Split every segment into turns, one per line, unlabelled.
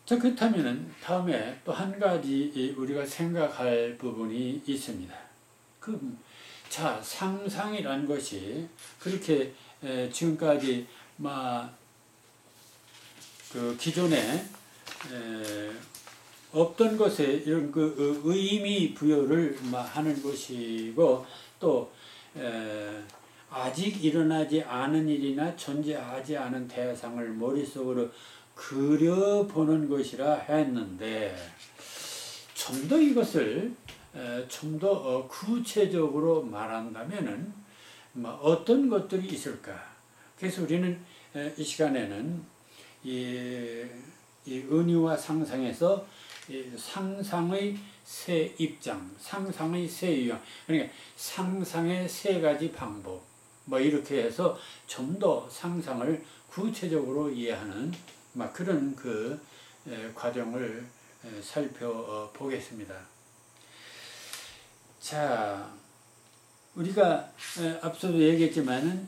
자, 그렇다면은 다음에 또 한 가지 우리가 생각할 부분이 있습니다. 자, 상상이라는 것이 그렇게 지금까지 그 기존에 없던 것에 이런 그 의미 부여를 하는 것이고, 또 아직 일어나지 않은 일이나 존재하지 않은 대상을 머릿속으로 그려보는 것이라 했는데, 좀 더 이것을 좀 더 구체적으로 말한다면은 어떤 것들이 있을까? 그래서 우리는 이 시간에는 이 은유와 상상에서 상상의 세 입장, 상상의 세 유형, 그러니까 상상의 세 가지 방법, 이렇게 해서 좀 더 상상을 구체적으로 이해하는 그런 그 과정을 살펴보겠습니다. 자, 우리가 앞서도 얘기했지만은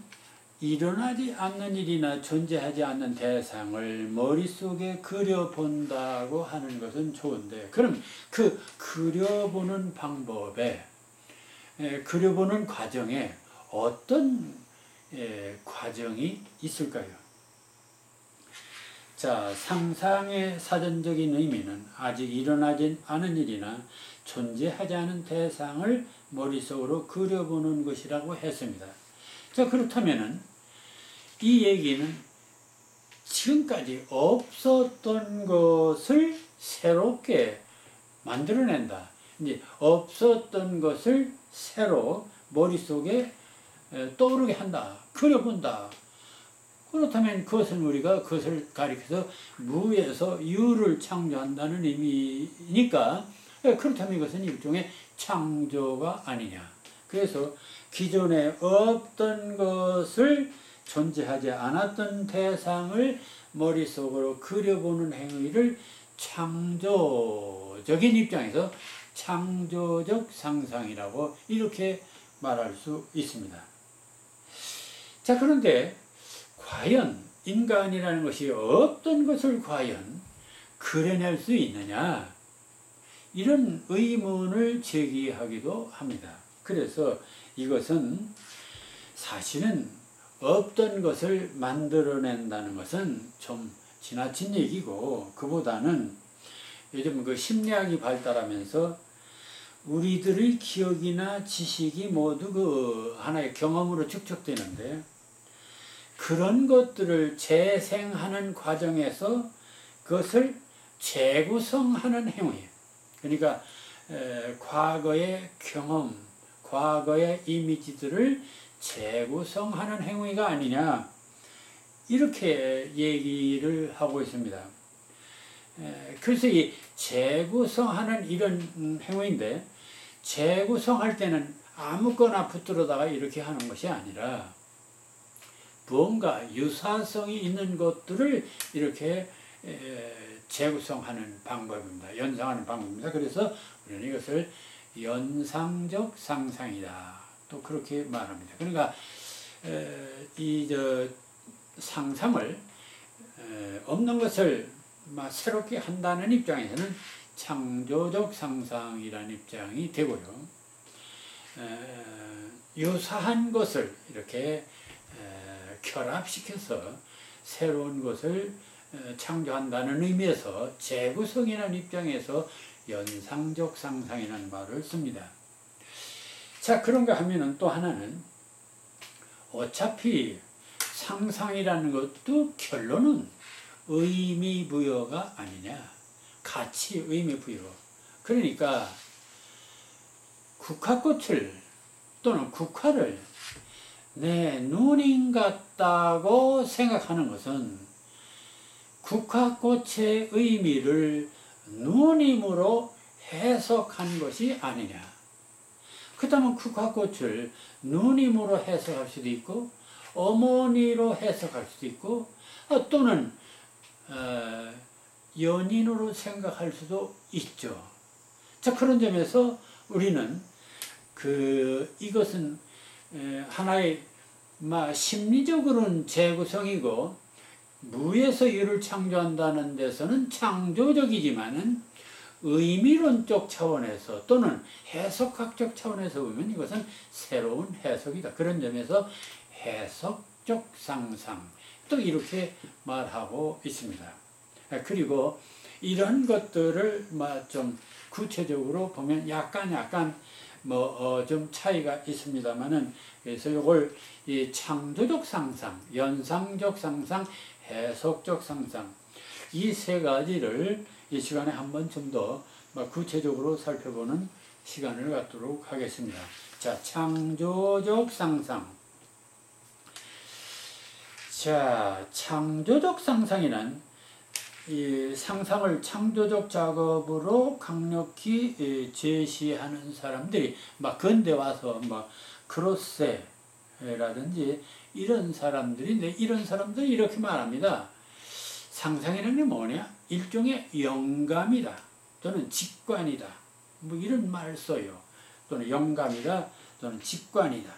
일어나지 않는 일이나 존재하지 않는 대상을 머릿속에 그려본다고 하는 것은 좋은데, 그럼 그 그려보는 방법에, 그려보는 과정에 어떤 과정이 있을까요? 자, 상상의 사전적인 의미는 아직 일어나지 않은 일이나 존재하지 않은 대상을 머릿속으로 그려보는 것이라고 했습니다. 자, 그렇다면은 이 얘기는 지금까지 없었던 것을 새롭게 만들어낸다. 이제 없었던 것을 새로 머릿속에 떠오르게 한다. 그려본다. 그렇다면 그것을 가리켜서 무에서 유를 창조한다는 의미니까, 그렇다면 이것은 일종의 창조가 아니냐. 그래서 기존에 없던 것을, 존재하지 않았던 대상을 머릿속으로 그려보는 행위를 창조적인 입장에서 창조적 상상이라고 이렇게 말할 수 있습니다. 자, 그런데 과연 인간이라는 것이 없던 것을 과연 그려낼 수 있느냐? 이런 의문을 제기하기도 합니다. 그래서 이것은 사실은 없던 것을 만들어낸다는 것은 좀 지나친 얘기고, 그보다는 요즘 그 심리학이 발달하면서 우리들의 기억이나 지식이 모두 그 하나의 경험으로 축적되는데, 그런 것들을 재생하는 과정에서 그것을 재구성하는 행위, 그러니까 과거의 경험, 과거의 이미지들을 재구성하는 행위가 아니냐, 이렇게 얘기를 하고 있습니다. 그래서 이 재구성하는 이런 행위인데, 재구성할 때는 아무거나 붙들어다가 이렇게 하는 것이 아니라 무언가 유사성이 있는 것들을 이렇게 재구성하는 방법입니다. 연상하는 방법입니다. 그래서 우리는 이것을 연상적 상상이다, 또 그렇게 말합니다. 그러니까 상상을 없는 것을 새롭게 한다는 입장에서는 창조적 상상이라는 입장이 되고요. 유사한 것을 이렇게 결합시켜서 새로운 것을 창조한다는 의미에서 재구성이라는 입장에서 연상적 상상이라는 말을 씁니다. 자, 그런가 하면은 또 하나는, 어차피 상상이라는 것도 결론은 의미 부여가 아니냐, 가치 의미 부여. 그러니까 국화꽃을 또는 국화를 내 누님 같다고 생각하는 것은 국화꽃의 의미를 누님으로 해석한 것이 아니냐. 그렇다면 국화꽃을 누님으로 해석할 수도 있고, 어머니로 해석할 수도 있고, 또는 연인으로 생각할 수도 있죠. 자, 그런 점에서 우리는 이것은 하나의 심리적으로는 재구성이고, 무에서 유를 창조한다는 데서는 창조적이지만은 의미론적 차원에서 또는 해석학적 차원에서 보면 이것은 새로운 해석이다. 그런 점에서 해석적 상상 또 이렇게 말하고 있습니다. 그리고 이런 것들을 좀 구체적으로 보면 약간 좀 차이가 있습니다만은 그래서 이걸 이 창조적 상상, 연상적 상상, 해석적 상상 이 세 가지를 이 시간에 한 번 좀 더 구체적으로 살펴보는 시간을 갖도록 하겠습니다. 자, 창조적 상상. 자, 창조적 상상이란 이 상상을 창조적 작업으로 강력히 제시하는 사람들이 근대 와서 크로세라든지 이런 사람들인데 이런 사람들이 이렇게 말합니다. 상상이라는 게 뭐냐? 일종의 영감이다. 또는 직관이다. 이런 말을 써요. 또는 영감이다. 또는 직관이다.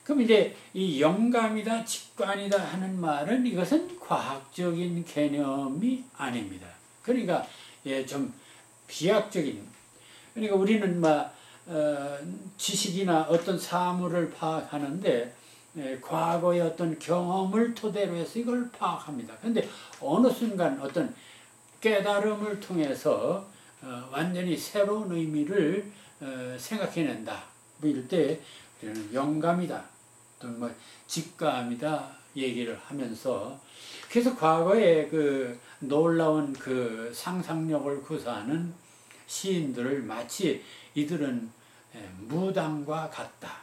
그럼 이제 이 영감이다, 직관이다 하는 말은 이것은 과학적인 개념이 아닙니다. 그러니까 좀 비약적인. 그러니까 우리는 지식이나 어떤 사물을 파악하는데 과거의 어떤 경험을 토대로 해서 이걸 파악합니다. 그런데 어느 순간 어떤 깨달음을 통해서 완전히 새로운 의미를 생각해낸다. 이럴 때 우리는 영감이다. 또는 직감이다 얘기를 하면서 그래서 과거에 그 놀라운 그 상상력을 구사하는 시인들을 마치 이들은 무당과 같다.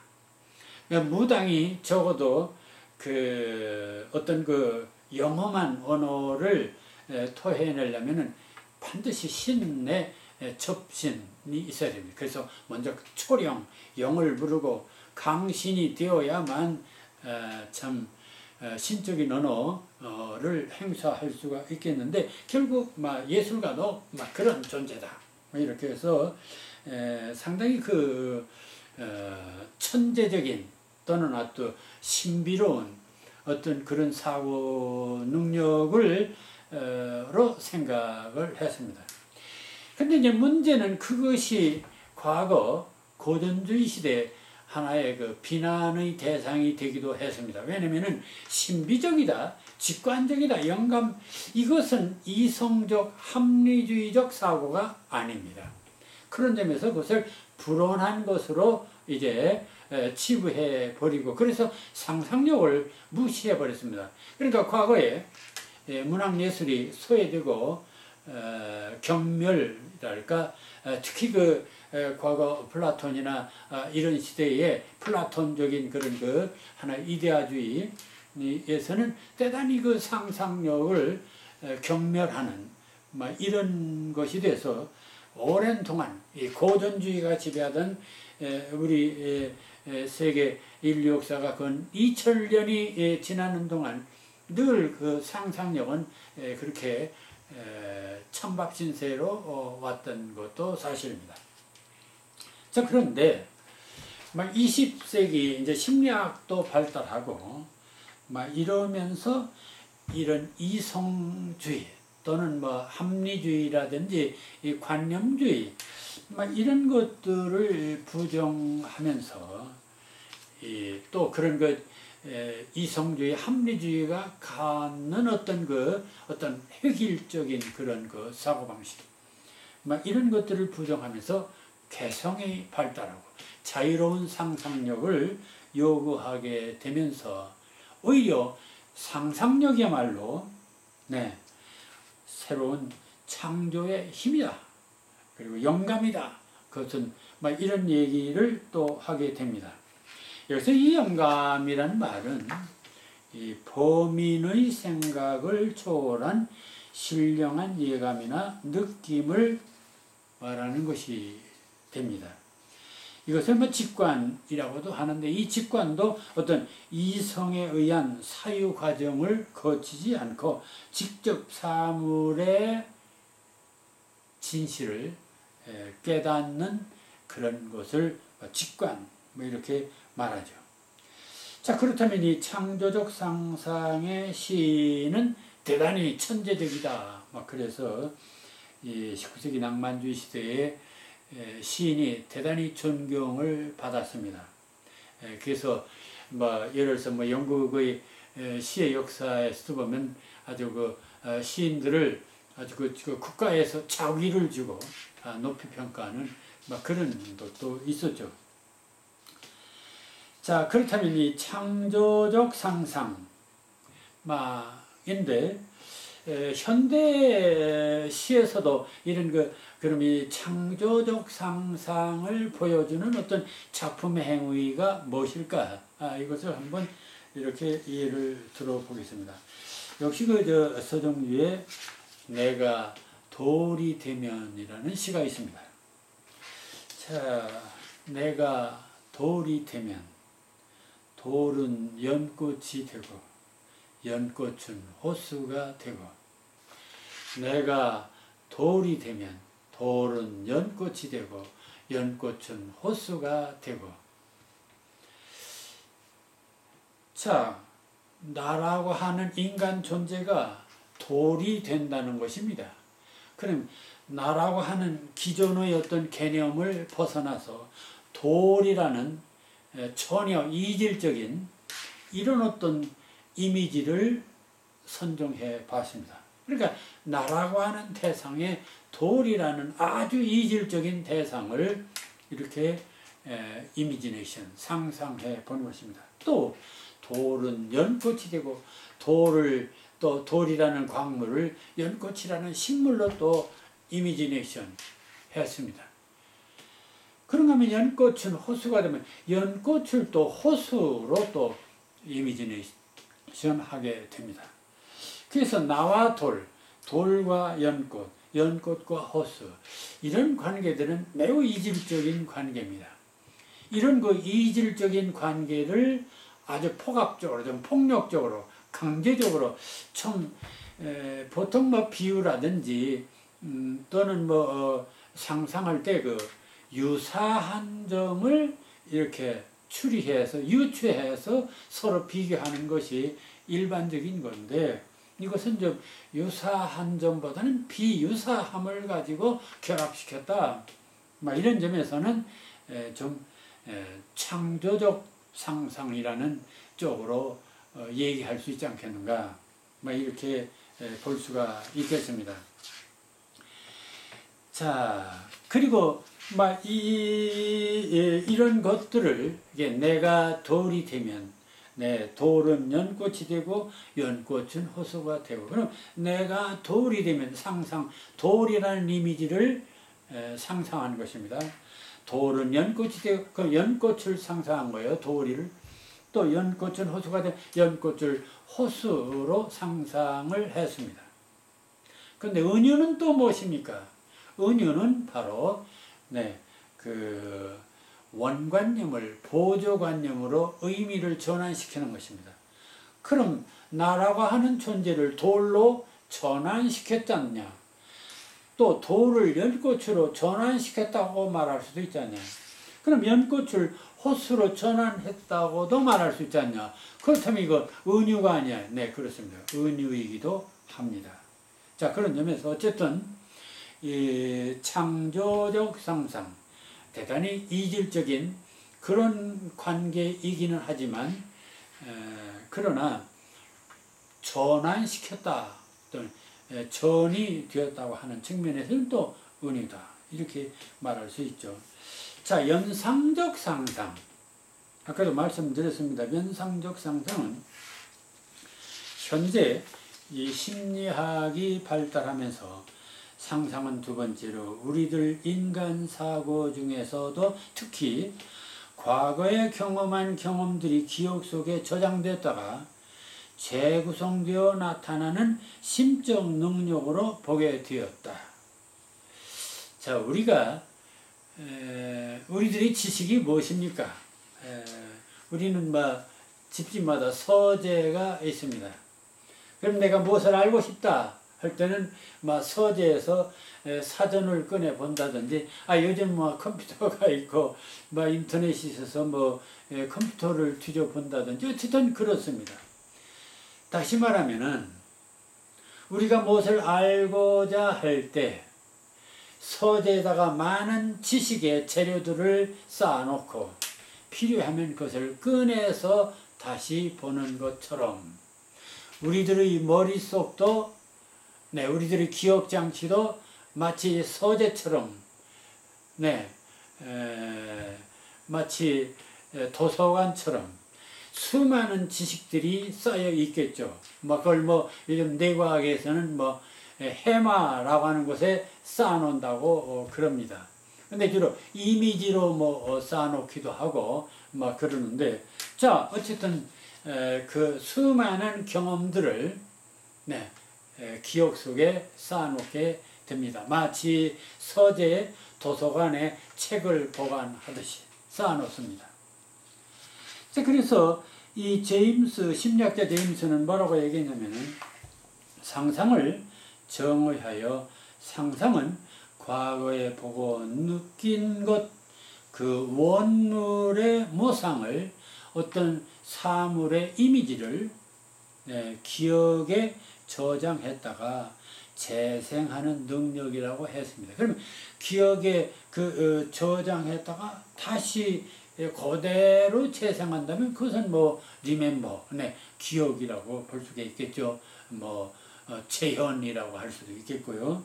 그러니까 무당이 적어도 그 어떤 그 영험한 언어를 토해내려면은 반드시 신의 접신이 있어야 됩니다. 그래서 먼저 초령, 영을 부르고 강신이 되어야만 참 신적인 언어를 행사할 수가 있겠는데 결국 예술가도 그런 존재다. 이렇게 해서 상당히 그 천재적인 또는 아주 신비로운 어떤 그런 사고 능력을 로 생각을 했습니다. 근데 이제 문제는 그것이 과거 고전주의 시대 하나의 그 비난의 대상이 되기도 했습니다. 왜냐면은 신비적이다, 직관적이다, 영감, 이것은 이성적, 합리주의적 사고가 아닙니다. 그런 점에서 그것을 불온한 것으로 이제 치부해 버리고 그래서 상상력을 무시해 버렸습니다. 그러니까 과거에 문학예술이 소외되고 경멸이랄까 특히 그 과거 플라톤이나 이런 시대의 플라톤적인 그런 그 하나의 이데아주의에서는 대단히 그 상상력을 경멸하는 이런 것이 돼서 오랜 동안 이 고전주의가 지배하던 우리 세계 인류 역사가 건 2000년이 지나는 동안 늘 그 상상력은 그렇게 천박신세로 왔던 것도 사실입니다. 자, 그런데 20세기 이제 심리학도 발달하고 이러면서 이런 이성주의 또는 합리주의라든지 이 관념주의 이런 것들을 부정하면서 또 그런 것 이성주의, 합리주의가 갖는 어떤 획일적인 그런 그 사고방식, 이런 것들을 부정하면서 개성이 발달하고 자유로운 상상력을 요구하게 되면서 오히려 상상력이야말로 새로운 창조의 힘이다. 그리고 영감이다. 그것은 이런 얘기를 또 하게 됩니다. 여기서 이 영감이라는 말은 이 범인의 생각을 초월한 신령한 예감이나 느낌을 말하는 것이 됩니다. 이것을 직관이라고도 하는데 이 직관도 어떤 이성에 의한 사유 과정을 거치지 않고 직접 사물의 진실을 깨닫는 그런 것을 직관 이렇게 말하죠. 자, 그렇다면 이 창조적 상상의 시는 대단히 천재적이다. 막 그래서 이 19세기 낭만주의 시대에 시인이 대단히 존경을 받았습니다. 그래서 뭐 예를 들어서 뭐 영국의 시의 역사에서도 보면 아주 그 시인들을 아주 그 국가에서 자위를 주고 높이 평가하는 막 그런 것도 있었죠. 자, 그렇다면 이 창조적 상상인데 현대 시에서도 이런 그럼 이 창조적 상상을 보여주는 어떤 작품의 행위가 무엇일까? 이것을 한번 이렇게 이해를 들어보겠습니다. 역시 서정주의 내가 돌이 되면이라는 시가 있습니다. 자, 내가 돌이 되면 돌은 연꽃이 되고 연꽃은 호수가 되고 내가 돌이 되면 돌은 연꽃이 되고 연꽃은 호수가 되고. 자, 나라고 하는 인간 존재가 돌이 된다는 것입니다. 그럼 나라고 하는 기존의 어떤 개념을 벗어나서 돌이라는 전혀 이질적인 이런 어떤 이미지를 선정해 봤습니다. 그러니까 나라고 하는 대상에 돌이라는 아주 이질적인 대상을 이렇게 이미지네이션, 상상해 보는 것입니다. 또 돌은 연꽃이 되고 또 돌이라는 광물을 연꽃이라는 식물로 또 이미지네이션 했습니다. 그런가 하면 연꽃은 호수가 되면 연꽃을 또 호수로 또 이미지네이션 하게 됩니다. 그래서 나와 돌과 연꽃, 연꽃과 호수 이런 관계들은 매우 이질적인 관계입니다. 이런 이질적인 관계를 아주 포괄적으로, 좀 폭력적으로, 강제적으로 보통 비유라든지 또는 상상할 때 유사한 점을 이렇게 유추해서 서로 비교하는 것이 일반적인 건데 이것은 좀 유사한 점보다는 비유사함을 가지고 결합시켰다. 이런 점에서는 좀 창조적 상상이라는 쪽으로 얘기할 수 있지 않겠는가. 이렇게 볼 수가 있겠습니다. 자, 그리고 이런 것들을 내가 돌이 되면 돌은 연꽃이 되고 연꽃은 호수가 되고 그럼 내가 돌이 되면 돌이라는 이미지를 상상하는 것입니다. 돌은 연꽃이 되고 그 연꽃을 상상한 거예요. 돌이를. 또 연꽃은 호수가 되고 연꽃을 호수로 상상을 했습니다. 그런데 은유는 또 무엇입니까? 은유는 바로 원관념을 보조관념으로 의미를 전환시키는 것입니다. 그럼 나라고 하는 존재를 돌로 전환시켰잖냐? 또 돌을 연꽃으로 전환시켰다고 말할 수도 있잖냐? 그럼 연꽃을 호수로 전환했다고도 말할 수 있잖냐? 그렇다면 이거 은유가 아니야. 네, 그렇습니다. 은유이기도 합니다. 자, 그런 점에서 어쨌든 이 창조적 상상, 대단히 이질적인 그런 관계이기는 하지만 그러나 전환시켰다 또는 전이 되었다고 하는 측면에서는 또 은유다 이렇게 말할 수 있죠. 자, 연상적 상상, 아까도 말씀드렸습니다. 연상적 상상은 현재 이 심리학이 발달하면서 상상은 두 번째로 우리들 인간 사고 중에서도 특히 과거에 경험한 경험들이 기억 속에 저장됐다가 재구성되어 나타나는 심적 능력으로 보게 되었다. 자, 우리들의 지식이 무엇입니까? 우리는 집집마다 서재가 있습니다. 그럼 내가 무엇을 알고 싶다 할 때는 막 서재에서 사전을 꺼내 본다든지, 요즘 뭐 컴퓨터가 있고 뭐 인터넷이 있어서 뭐 컴퓨터를 뒤져 본다든지, 어쨌든 그렇습니다. 다시 말하면은 우리가 무엇을 알고자 할 때 서재에다가 많은 지식의 재료들을 쌓아놓고 필요하면 그것을 꺼내서 다시 보는 것처럼, 우리들의 머릿속도, 우리들의 기억장치도 마치 서재처럼, 마치 도서관처럼 수많은 지식들이 쌓여 있겠죠. 그걸 요즘 내과학에서는 해마라고 하는 곳에 쌓아놓는다고 그럽니다. 근데 주로 이미지로 쌓아놓기도 하고 그러는데, 자, 어쨌든 그 수많은 경험들을 기억 속에 쌓아놓게 됩니다. 마치 서재 도서관에 책을 보관하듯이 쌓아놓습니다. 자, 그래서 이 심리학자 제임스는 뭐라고 얘기했냐면은, 상상을 정의하여 상상은 과거에 보고 느낀 것, 그 원물의 모상을, 어떤 사물의 이미지를 기억에 저장했다가 재생하는 능력이라고 했습니다. 그러면 기억에 저장했다가 다시 그대로 재생한다면 그것은 remember, 기억이라고 볼 수가 있겠죠. 재현이라고 할 수도 있겠고요.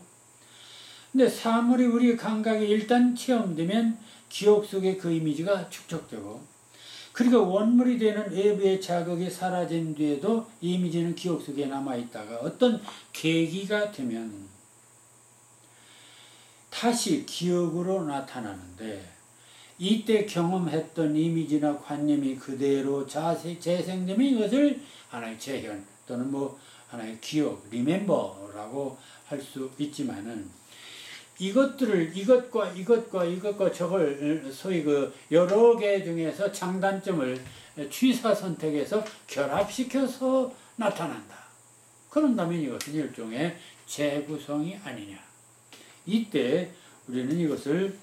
근데 사물이 우리 감각에 일단 체험되면 기억 속에 그 이미지가 축적되고, 그리고 원물이 되는 외부의 자극이 사라진 뒤에도 이미지는 기억 속에 남아있다가 어떤 계기가 되면 다시 기억으로 나타나는데, 이때 경험했던 이미지나 관념이 그대로 재생되면 이것을 하나의 재현 또는 하나의 기억, 리멤버라고 할 수 있지만은, 이것과 저걸 소위 여러 개 중에서 장단점을 취사 선택해서 결합시켜서 나타난다. 그런다면 이것은 일종의 재구성이 아니냐. 이때 우리는 이것을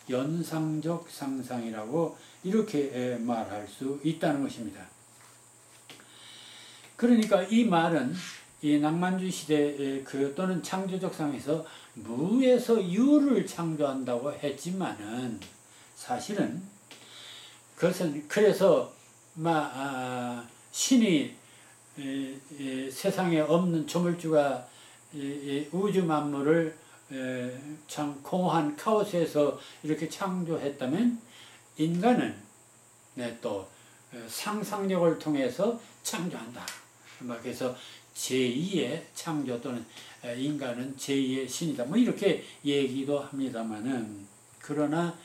연상적 상상이라고 이렇게 말할 수 있다는 것입니다. 그러니까 이 말은 이 낭만주의 시대 또는 창조적 상에서 무에서 유를 창조한다고 했지만은, 사실은 그것은 그래서 신이 세상에 없는 조물주가 우주 만물을 참 공허한 카오스에서 이렇게 창조했다면, 인간은 또 상상력을 통해서 창조한다. 그래서 제2의 창조 또는 인간은 제2의 신이다. 이렇게 얘기도 합니다만은, 그러나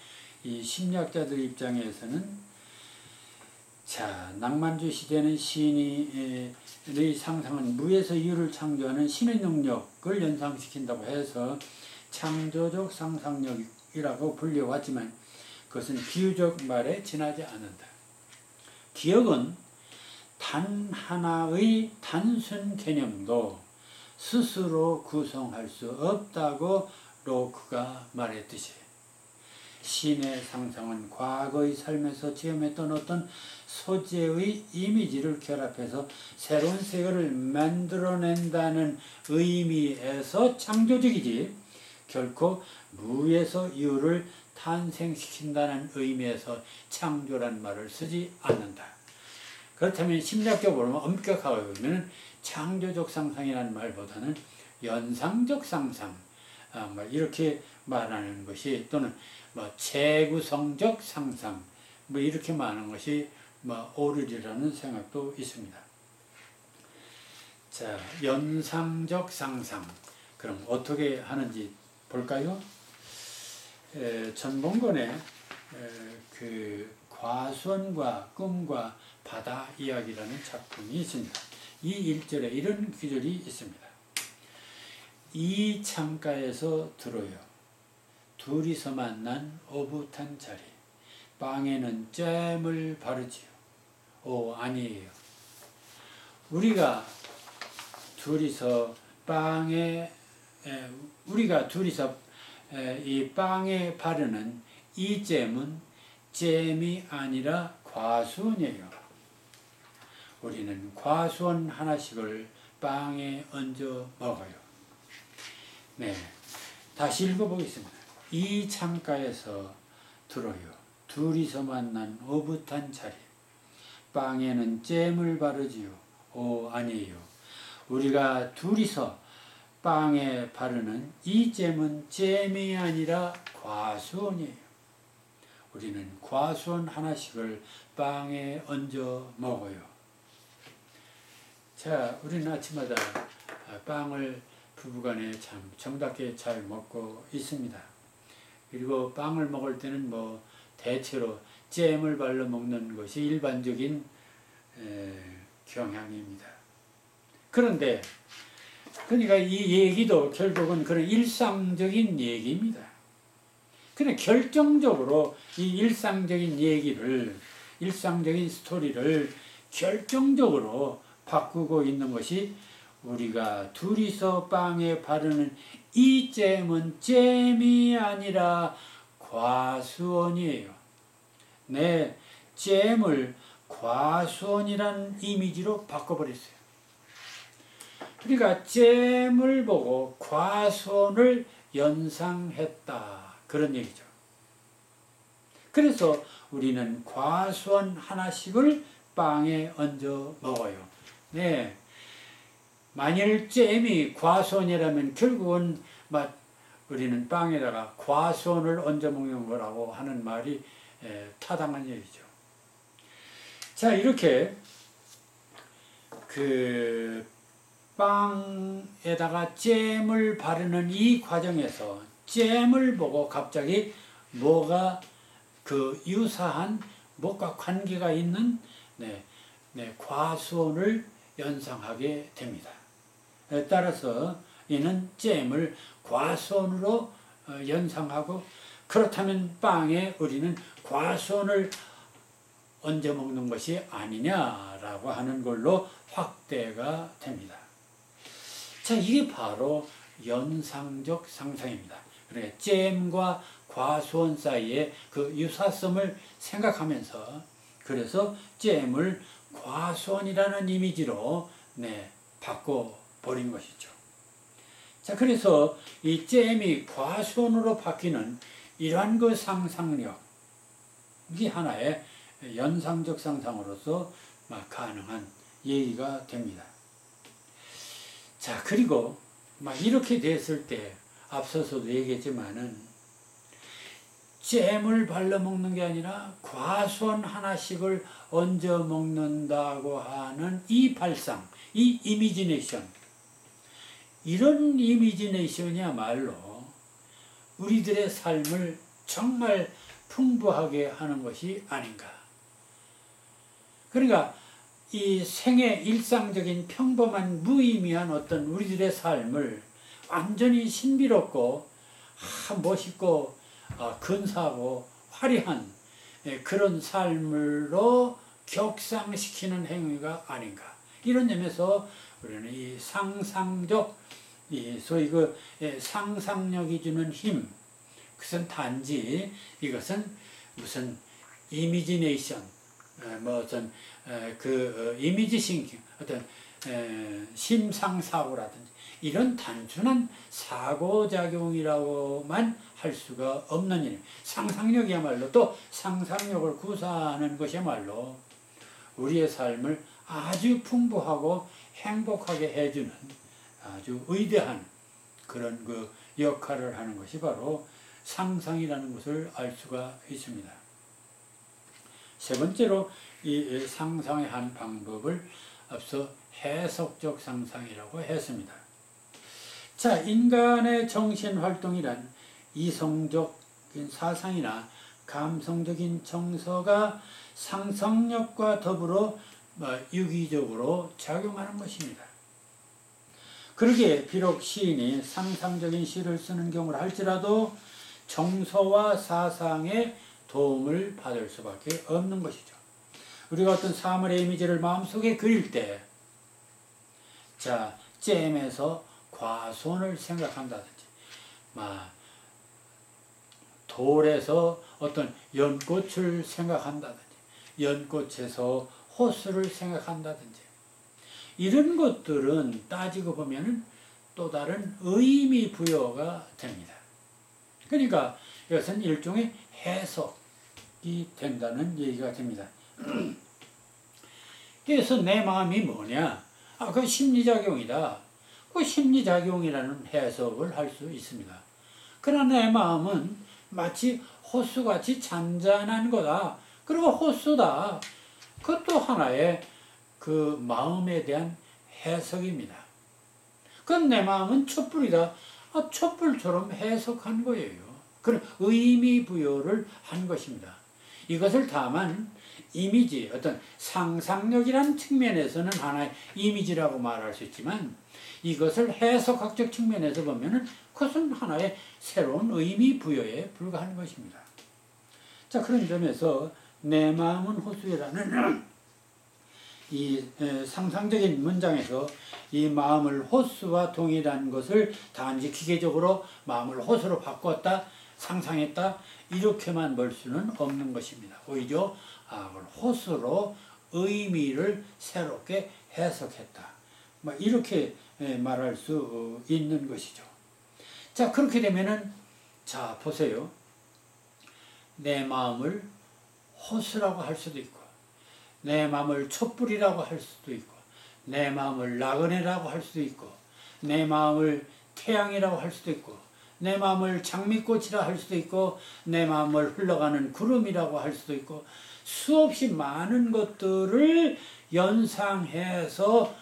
이 심리학자들 입장에서는, 자, 낭만주의 시대는 시인의 상상은 무에서 유를 창조하는 신의 능력을 연상시킨다고 해서 창조적 상상력이라고 불려왔지만, 그것은 비유적 말에 지나지 않는다. 기억은 단 하나의 단순 개념도 스스로 구성할 수 없다고 로크가 말했듯이, 신의 상상은 과거의 삶에서 체험했던 어떤 소재의 이미지를 결합해서 새로운 세계를 만들어낸다는 의미에서 창조적이지, 결코 무에서 유를 탄생시킨다는 의미에서 창조란 말을 쓰지 않는다. 그렇다면 심리학적으로 엄격하게 보면 창조적 상상이라는 말보다는 연상적 상상, 이렇게 말하는 것이, 또는 재구성적 상상, 이렇게 말하는 것이 옳으리라는 생각도 있습니다. 자, 연상적 상상. 그럼 어떻게 하는지 볼까요? 전봉건의 과수원과 꿈과 바다 이야기라는 작품이 있습니다. 이 1절에 이런 구절이 있습니다. 이 창가에서 들어요. 둘이서 만난 오붓한 자리. 빵에는 잼을 바르지요. 아니에요. 우리가 둘이서 빵에 우리가 둘이서 이 빵에 바르는 이 잼은 잼이 아니라 과수원이에요. 우리는 과수원 하나씩을 빵에 얹어 먹어요. 네, 다시 읽어보겠습니다. 이 창가에서 들어요. 둘이서 만난 오붓한 자리. 빵에는 잼을 바르지요. 오, 아니에요. 우리가 둘이서 빵에 바르는 이 잼은 잼이 아니라 과수원이에요. 우리는 과수원 하나씩을 빵에 얹어 먹어요. 자, 우리는 아침마다 빵을 부부간에 참 정답게 잘 먹고 있습니다. 그리고 빵을 먹을 때는 뭐 대체로 잼을 발라 먹는 것이 일반적인 경향입니다. 그런데 그러니까 이 얘기도 결국은 그런 일상적인 얘기입니다. 근데 결정적으로 이 일상적인 얘기를, 일상적인 스토리를 결정적으로 바꾸고 있는 것이 우리가 둘이서 빵에 바르는 이 잼은 잼이 아니라 과수원이에요. 네, 잼을 과수원이라는 이미지로 바꿔버렸어요. 그러니까 잼을 보고 과수원을 연상했다. 그런 얘기죠. 그래서 우리는 과수원 하나씩을 빵에 얹어 먹어요. 네. 만일 잼이 과수원이라면 결국은 우리는 빵에다가 과수원을 얹어 먹는 거라고 하는 말이 타당한 얘기죠. 자, 이렇게 그 빵에다가 잼을 바르는 이 과정에서 잼을 보고 갑자기 뭐가 그 유사한 뭐가 관계가 있는 과수원을 연상하게 됩니다. 따라서 이는 잼을 과수원으로 연상하고, 그렇다면 빵에 우리는 과수원을 얹어 먹는 것이 아니냐라고 하는 걸로 확대가 됩니다. 자, 이게 바로 연상적 상상입니다. 그러니까 잼과 과수원 사이의 그 유사성을 생각하면서, 그래서 잼을 과수원이라는 이미지로 바꿔버린 것이죠. 자, 그래서 이 잼이 과수원으로 바뀌는 이러한 그 상상력, 이 하나의 연상적 상상으로서 가능한 얘기가 됩니다. 자, 그리고 이렇게 됐을 때 앞서서도 얘기했지만은 잼을 발라 먹는 게 아니라 과수원 하나씩을 얹어 먹는다고 하는 이 발상, 이 이미지네이션, 이런 이미지네이션이야말로 우리들의 삶을 정말 풍부하게 하는 것이 아닌가. 그러니까 이 생의 일상적인 평범한 무의미한 어떤 우리들의 삶을 완전히 신비롭고 멋있고 근사하고 화려한 그런 삶으로 격상시키는 행위가 아닌가. 이런 점에서 우리는 이 상상적, 소위 그 상상력이 주는 힘, 그것은 단지 이것은 무슨 이미지네이션, 어떤 이미지 싱킹, 어떤 심상사고라든지 이런 단순한 사고작용이라고만 할 수가 없는 일. 상상력이야말로, 또 상상력을 구사하는 것이야말로 우리의 삶을 아주 풍부하고 행복하게 해주는 아주 위대한 그런 그 역할을 하는 것이 바로 상상이라는 것을 알 수가 있습니다. 세 번째로 이 상상의 한 방법을 앞서 해석적 상상이라고 했습니다. 자, 인간의 정신활동이란 이성적인 사상이나 감성적인 정서가 상상력과 더불어 유기적으로 작용하는 것입니다. 그러기에 비록 시인이 상상적인 시를 쓰는 경우를 할지라도 정서와 사상의 도움을 받을 수밖에 없는 것이죠. 우리가 어떤 사물의 이미지를 마음속에 그릴 때, 자, 잼에서 과손을 생각한다든지, 돌에서 어떤 연꽃을 생각한다든지, 연꽃에서 호수를 생각한다든지, 이런 것들은 따지고 보면은 또 다른 의미 부여가 됩니다. 그러니까 이것은 일종의 해석이 된다는 얘기가 됩니다. 그래서 내 마음이 뭐냐? 그 심리작용이다. 그 심리작용이라는 해석을 할 수 있습니다. 그러나 내 마음은 마치 호수같이 잔잔한 거다. 그리고 호수다. 그것도 하나의 그 마음에 대한 해석입니다. 그럼 내 마음은 촛불이다. 촛불처럼 해석한 거예요. 그런 의미 부여를 한 것입니다. 이것을 다만 이미지, 어떤 상상력이라는 측면에서는 하나의 이미지라고 말할 수 있지만, 이것을 해석학적 측면에서 보면은 그것은 하나의 새로운 의미 부여에 불과한 것입니다. 자, 그런 점에서 내 마음은 호수라는 이 상상적인 문장에서 이 마음을 호수와 동일한 것을 단지 기계적으로 마음을 호수로 바꿨다, 상상했다, 이렇게만 볼 수는 없는 것입니다. 오히려 호수로 의미를 새롭게 해석했다, 이렇게 말할 수 있는 것이죠. 자, 그렇게 되면은, 자, 보세요. 내 마음을 호수라고 할 수도 있고, 내 마음을 촛불이라고 할 수도 있고, 내 마음을 나그네라고 할 수도 있고, 내 마음을 태양이라고 할 수도 있고, 내 마음을 장미꽃이라 할 수도 있고, 내 마음을 흘러가는 구름이라고 할 수도 있고, 수없이 많은 것들을 연상해서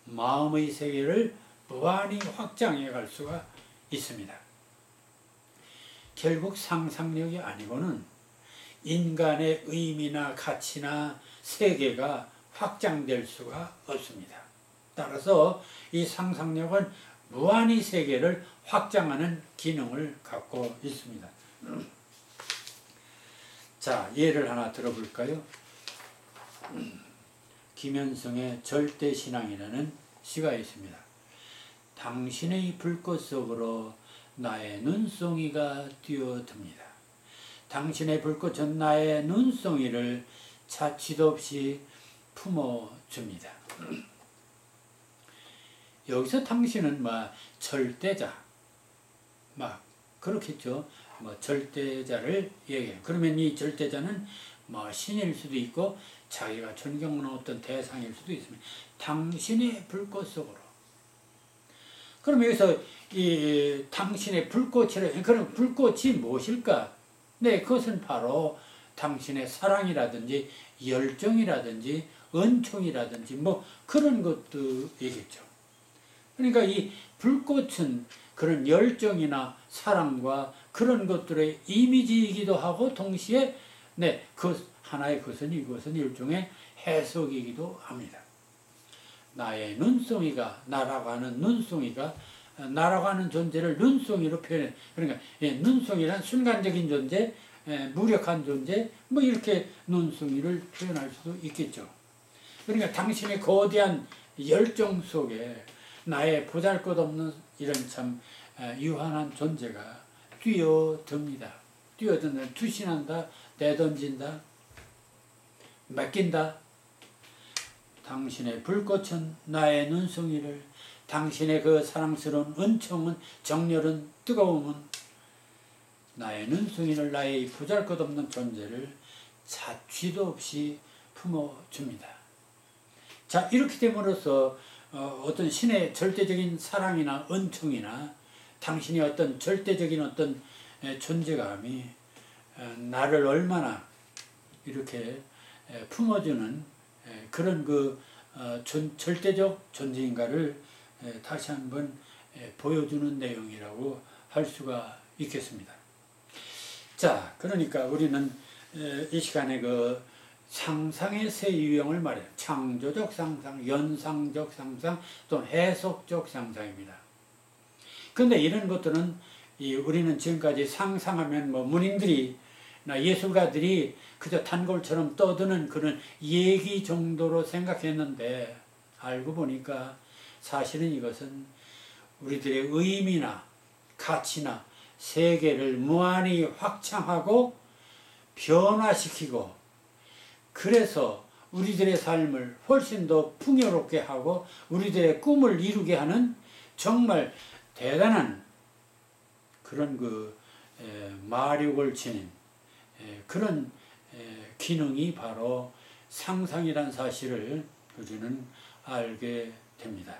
마음의 세계를 무한히 확장해 갈 수가 있습니다. 결국 상상력이 아니고는 인간의 의미나 가치나 세계가 확장될 수가 없습니다. 따라서 이 상상력은 무한히 세계를 확장하는 기능을 갖고 있습니다. 자, 예를 하나 들어볼까요? 김현성의 절대신앙이라는 시가 있습니다. 당신의 불꽃 속으로 나의 눈송이가 뛰어듭니다. 당신의 불꽃은 나의 눈송이를 자취도 없이 품어줍니다. 여기서 당신은 절대자, 그렇겠죠. 절대자를 얘기해요. 그러면 이 절대자는 신일 수도 있고 자기가 존경하는 어떤 대상일 수도 있습니다. 당신의 불꽃 속으로. 그럼 여기서 이 당신의 불꽃이라, 그럼 불꽃이 무엇일까? 네, 그것은 바로 당신의 사랑이라든지 열정이라든지 은총이라든지 그런 것들이겠죠. 그러니까 이 불꽃은 그런 열정이나 사랑과 그런 것들의 이미지이기도 하고, 동시에 그 하나의 그것은 이것은 일종의 해석이기도 합니다. 나의 눈송이가, 나라고 하는 눈송이가, 나라고 하는 존재를 눈송이로 표현해. 그러니까 눈송이란 순간적인 존재, 무력한 존재, 이렇게 눈송이를 표현할 수도 있겠죠. 그러니까 당신의 거대한 열정 속에 나의 보잘것없는 이런 참 유한한 존재가 뛰어듭니다. 뛰어든다, 투신한다, 내던진다, 맡긴다. 당신의 불꽃은 나의 눈송이를, 당신의 그 사랑스러운 은총은, 정열은, 뜨거움은 나의 눈송이를, 나의 보잘것없는 존재를 자취도 없이 품어줍니다. 자, 이렇게 됨으로써 어떤 신의 절대적인 사랑이나 은총이나 당신의 어떤 절대적인 어떤 존재감이 나를 얼마나 이렇게 품어주는 그런 절대적 존재인가를 다시 한번 보여주는 내용이라고 할 수가 있겠습니다. 자, 그러니까 우리는 이 시간에 상상의 세 유형을 말해요. 창조적 상상, 연상적 상상, 또는 해석적 상상입니다. 그런데 이런 것들은 우리는 지금까지 상상하면 문인들이나 예술가들이 그저 단골처럼 떠드는 그런 얘기 정도로 생각했는데, 알고 보니까 사실은 이것은 우리들의 의미나 가치나 세계를 무한히 확장하고 변화시키고, 그래서 우리들의 삶을 훨씬 더 풍요롭게 하고 우리들의 꿈을 이루게 하는 정말 대단한 그런 마력을 지닌 그런 기능이 바로 상상이란 사실을 우리는 알게 됩니다.